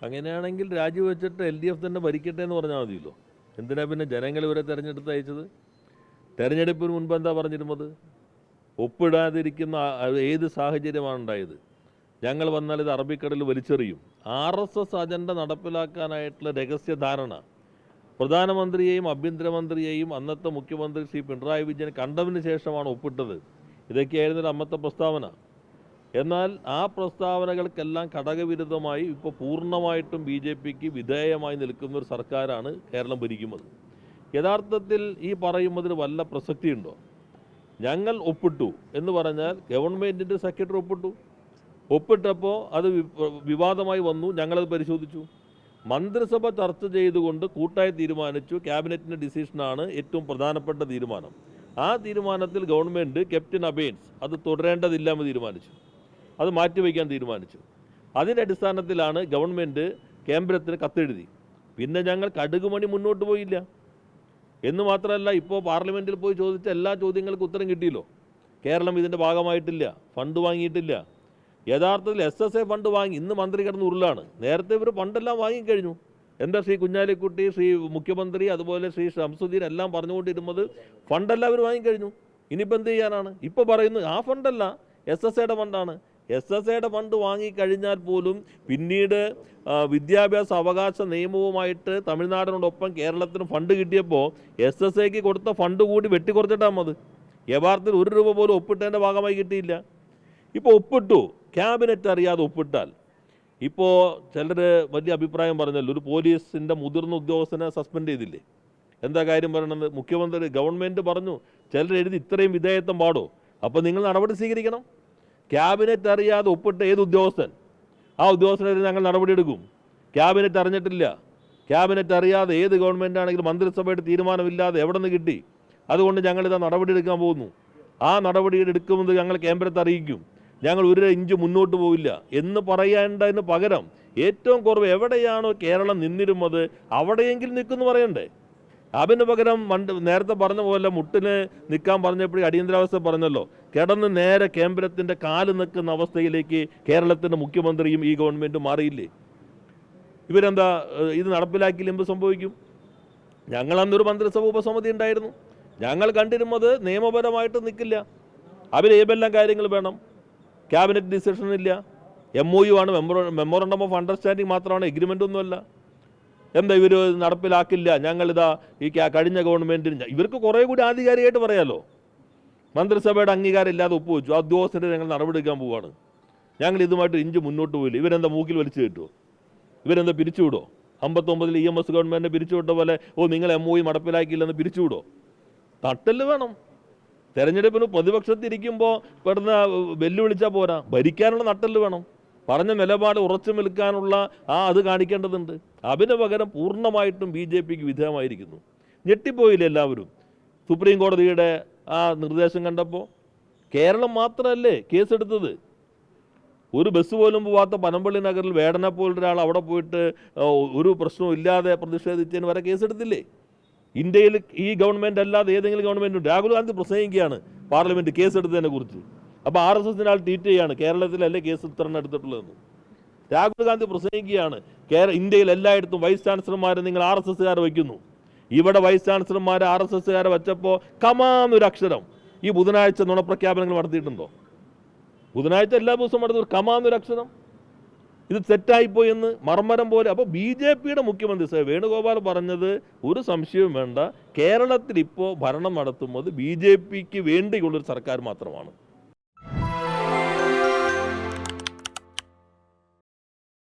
അങ്ങനെയാണെങ്കിൽ രാജിവെച്ചിട്ട് LDF തന്നെ ഭരിക്കട്ടെ എന്ന് പറഞ്ഞാൽ മതിയല്ലോ. എന്തിനാ പിന്നെ ജനങ്ങൾ ഇവരെ തെരഞ്ഞെടുത്ത് അയച്ചത്? തെരഞ്ഞെടുപ്പിന് മുൻപ് എന്താ പറഞ്ഞിരുന്നത്? ഒപ്പിടാതിരിക്കുന്ന ഏത് സാഹചര്യമാണ് ഉണ്ടായത്? ഞങ്ങൾ വന്നാൽ ഇത് അറബിക്കടലിൽ വലിച്ചെറിയും. RSS അജണ്ട നടപ്പിലാക്കാനായിട്ടുള്ള രഹസ്യധാരണ പ്രധാനമന്ത്രിയെയും ആഭ്യന്തരമന്ത്രിയെയും അന്നത്തെ മുഖ്യമന്ത്രി ശ്രീ പിണറായി വിജയൻ കണ്ടതിന് ശേഷമാണ് ഒപ്പിട്ടത്. ഇതൊക്കെയായിരുന്നു അന്നത്തെ പ്രസ്താവന. എന്നാൽ ആ പ്രസ്താവനകൾക്കെല്ലാം ഘടകവിരുദ്ധമായി ഇപ്പോൾ പൂർണ്ണമായിട്ടും BJPക്ക് വിധേയമായി നിൽക്കുന്ന ഒരു സർക്കാരാണ് കേരളം ഭരിക്കുന്നത്. യഥാർത്ഥത്തിൽ ഈ പറയുന്നതിന് വല്ല പ്രസക്തിയുണ്ടോ? ഞങ്ങൾ ഒപ്പിട്ടു എന്ന് പറഞ്ഞാൽ ഗവൺമെൻറ്റിൻ്റെ സെക്രട്ടറി ഒപ്പിട്ടപ്പോൾ അത് വിവാദമായി വന്നു. ഞങ്ങളത് പരിശോധിച്ചു. മന്ത്രിസഭ ചർച്ച ചെയ്തുകൊണ്ട് കൂട്ടായി തീരുമാനിച്ചു. ക്യാബിനറ്റിൻ്റെ ഡിസിഷനാണ് ഏറ്റവും പ്രധാനപ്പെട്ട തീരുമാനം. ആ തീരുമാനത്തിൽ ഗവൺമെൻറ് ക്യാപ്റ്റൻ അബേൻസ് അത് തുടരേണ്ടതില്ലെന്ന് തീരുമാനിച്ചു. അത് മാറ്റിവെക്കാൻ തീരുമാനിച്ചു. അതിൻ്റെ അടിസ്ഥാനത്തിലാണ് ഗവൺമെൻറ് കേന്ദ്രത്തിന് കത്തെഴുതി. പിന്നെ ഞങ്ങൾ കടുകുമണി മുന്നോട്ട് പോയില്ല എന്ന് മാത്രമല്ല, ഇപ്പോൾ പാർലമെൻറ്റിൽ പോയി ചോദിച്ച എല്ലാ ചോദ്യങ്ങൾക്കും ഉത്തരം കിട്ടിയല്ലോ. കേരളം ഇതിൻ്റെ ഭാഗമായിട്ടില്ല, ഫണ്ട് വാങ്ങിയിട്ടില്ല. യഥാർത്ഥത്തിൽ SSA ഫണ്ട് വാങ്ങി. ഇന്ന് മന്ത്രി കിടന്ന് ഉരുളാണ്. നേരത്തെ ഇവർ ഫണ്ടെല്ലാം വാങ്ങിക്കഴിഞ്ഞു. എന്താ ശ്രീ കുഞ്ഞാലിക്കുട്ടി, ശ്രീ മുഖ്യമന്ത്രി, അതുപോലെ ശ്രീ ശംസുദ്ദീൻ എല്ലാം പറഞ്ഞുകൊണ്ടിരുന്നത് ഫണ്ടെല്ലാം അവർ വാങ്ങിക്കഴിഞ്ഞു. ഇനിയിപ്പോൾ എന്ത് ചെയ്യാനാണ്? ഇപ്പോൾ പറയുന്നത് ആ ഫണ്ടല്ല, SSAയുടെ ഫണ്ടാണ്. SSAയുടെ ഫണ്ട് വാങ്ങിക്കഴിഞ്ഞാൽ പോലും പിന്നീട് വിദ്യാഭ്യാസ അവകാശ നിയമവുമായിട്ട് തമിഴ്നാടിനോടൊപ്പം കേരളത്തിന് ഫണ്ട് കിട്ടിയപ്പോൾ SSAക്ക് കൊടുത്ത ഫണ്ട് കൂടി വെട്ടിക്കുറച്ചിട്ടാൽ മതി. യഥാർത്ഥത്തിൽ 1 രൂപ പോലും ഒപ്പിട്ടതിൻ്റെ ഭാഗമായി കിട്ടിയില്ല. ഇപ്പോൾ ഒപ്പിട്ടു, ക്യാബിനറ്റ് അറിയാതെ ഒപ്പിട്ടാൽ. ഇപ്പോൾ ചിലർ വലിയ അഭിപ്രായം പറഞ്ഞല്ലോ, ഒരു പോലീസിൻ്റെ മുതിർന്ന ഉദ്യോഗസ്ഥനെ സസ്പെൻഡ് ചെയ്തില്ലേ? എന്താ കാര്യം പറയണത്? മുഖ്യമന്ത്രി ഗവൺമെൻറ് പറഞ്ഞു ചിലർ എഴുതി ഇത്രയും വിധേയത്വം പാടോ? അപ്പോൾ നിങ്ങൾ നടപടി സ്വീകരിക്കണം. ക്യാബിനറ്റ് അറിയാതെ ഒപ്പിട്ട ഏത് ഉദ്യോഗസ്ഥൻ, ആ ഉദ്യോഗസ്ഥനെതിരെ ഞങ്ങൾ നടപടിയെടുക്കും. ക്യാബിനറ്റ് അറിഞ്ഞിട്ടില്ല, ക്യാബിനറ്റ് അറിയാതെ ഏത് ഗവൺമെൻറ് ആണെങ്കിലും മന്ത്രിസഭയുടെ തീരുമാനമില്ലാതെ എവിടെ നിന്ന് കിട്ടി? അതുകൊണ്ട് ഞങ്ങളിതാ നടപടിയെടുക്കാൻ പോകുന്നു. ആ നടപടി എടുക്കുമെന്ന് ഞങ്ങൾ കേന്ദ്രത്തെ അറിയിക്കും. ഞങ്ങൾ 1 ഇഞ്ച് മുന്നോട്ട് പോവില്ല എന്ന് പറയേണ്ടതിന് പകരം ഏറ്റവും കുറവ് എവിടെയാണോ കേരളം നിന്നിരുന്നത് അവിടെയെങ്കിലും നിൽക്കുമെന്ന് പറയണ്ടേ? അതിന് പകരം നേരത്തെ പറഞ്ഞ പോലെ മുട്ടിന് നിൽക്കാൻ പറഞ്ഞപ്പോഴേ അടിയന്തരാവസ്ഥ പറഞ്ഞല്ലോ, കിടന്ന് നേരെ കേന്ദ്രത്തിൻ്റെ കാല് നിൽക്കുന്ന അവസ്ഥയിലേക്ക് കേരളത്തിൻ്റെ മുഖ്യമന്ത്രിയും ഈ ഗവൺമെൻറ്റും മാറിയില്ലേ? ഇവരെന്താ ഇത് നടപ്പിലാക്കിയില്ല എന്ത് സംഭവിക്കും? ഞങ്ങളന്നൊരു മന്ത്രിസഭ ഉപസമിതി ഉണ്ടായിരുന്നു. ഞങ്ങൾ കണ്ടിരുന്നത് നിയമപരമായിട്ട് നിൽക്കില്ല. ഏതെല്ലാം കാര്യങ്ങൾ വേണം? ക്യാബിനറ്റ് ഡിസിഷനില്ല, MOU ആണ്, മെമ്മോറണ്ടം ഓഫ് അണ്ടർസ്റ്റാൻഡിങ് മാത്രമാണ്, എഗ്രിമെൻ്റ് ഒന്നുമല്ല. എന്താ ഇവർ നടപ്പിലാക്കില്ല? ഞങ്ങളിതാ ഈ കഴിഞ്ഞ ഗവൺമെൻറ്റിന് ഇവർക്ക് കുറേ കൂടി ആധികാരികമായിട്ട് പറയാമല്ലോ. മന്ത്രിസഭയുടെ അംഗീകാരം ഇല്ലാതെ ഒപ്പുവെച്ചു, ആ ഉദ്യോഗസ്ഥരെ ഞങ്ങൾ നടപടിയെടുക്കാൻ പോവുകയാണ്, ഞങ്ങൾ ഇതുമായിട്ട് ഇഞ്ച് മുന്നോട്ട് പോയില്ല. ഇവരെന്താ മൂക്കിൽ വലിച്ചു കിട്ടുമോ? ഇവരെന്താ പിരിച്ചുവിടോ? 59 EMS ഗവൺമെൻറ്റിനെ പിരിച്ചുവിട്ട പോലെ നിങ്ങൾ MOU നടപ്പിലാക്കിയില്ലെന്ന് പിരിച്ചുവിടോ? തട്ടല് വേണം. തെരഞ്ഞെടുപ്പിന് പ്രതിപക്ഷത്തിരിക്കുമ്പോൾ പെടുന്ന വെല്ലുവിളിച്ചാൽ പോരാ, ഭരിക്കാനുള്ള നട്ടല് വേണം. പറഞ്ഞ നിലപാട് ഉറച്ചു നിൽക്കാനുള്ള അത് കാണിക്കേണ്ടതുണ്ട്. അതിന് പകരം പൂർണ്ണമായിട്ടും BJPക്ക് വിധേയമായിരിക്കുന്നു. ഞെട്ടിപ്പോയില്ല എല്ലാവരും സുപ്രീം കോടതിയുടെ ആ നിർദ്ദേശം കണ്ടപ്പോൾ? കേരളം മാത്രമല്ലേ കേസെടുത്തത്. ഒരു ബസ് പോലും പോവാത്ത പനമ്പള്ളി നഗറിൽ വേടനെ പോലൊരാൾ അവിടെ പോയിട്ട് ഒരു പ്രശ്നവും ഇല്ലാതെ പ്രതിഷേധിച്ചതിന് വരെ കേസെടുത്തില്ലേ? ഇന്ത്യയിൽ ഈ ഗവൺമെൻറ് അല്ലാതെ ഏതെങ്കിലും ഗവൺമെൻറ് ഉണ്ട്? രാഹുൽ ഗാന്ധി പ്രസംഗിക്കുകയാണ് പാർലമെൻറ്റ് കേസെടുത്തതിനെ കുറിച്ച്. അപ്പോൾ RSSൻ്റെ ആൾ ട്വീറ്റ് ചെയ്യാണ് കേരളത്തിലല്ലേ കേസ് ഇത്രണ്ണം എടുത്തിട്ടുള്ളതെന്ന്. രാഹുൽ ഗാന്ധി പ്രസംഗിക്കുകയാണ് ഇന്ത്യയിൽ എല്ലായിടത്തും വൈസ് ചാൻസലർമാരെ നിങ്ങൾ RSSകാരെ വയ്ക്കുന്നു. ഇവിടെ വൈസ് ചാൻസലർമാരെ RSSകാരെ വെച്ചപ്പോൾ കമാന്നൊരു അക്ഷരം ഈ ബുധനാഴ്ച നുണപ്രഖ്യാപനങ്ങൾ നടത്തിയിട്ടുണ്ടോ? ബുധനാഴ്ച എല്ലാ ദിവസവും നടത്തി കമാന്നൊരു അക്ഷരം. ഇത് തെറ്റായിപ്പോയി എന്ന് മർമ്മരം പോലെ. അപ്പോൾ BJPയുടെ മുഖ്യമന്ത്രി വേണുഗോപാൽ പറഞ്ഞത് ഒരു സംശയവും വേണ്ട, കേരളത്തിൽ ഇപ്പോൾ ഭരണം നടത്തുന്നത് BJPക്ക് വേണ്ടിയുള്ളൊരു സർക്കാർ മാത്രമാണ്.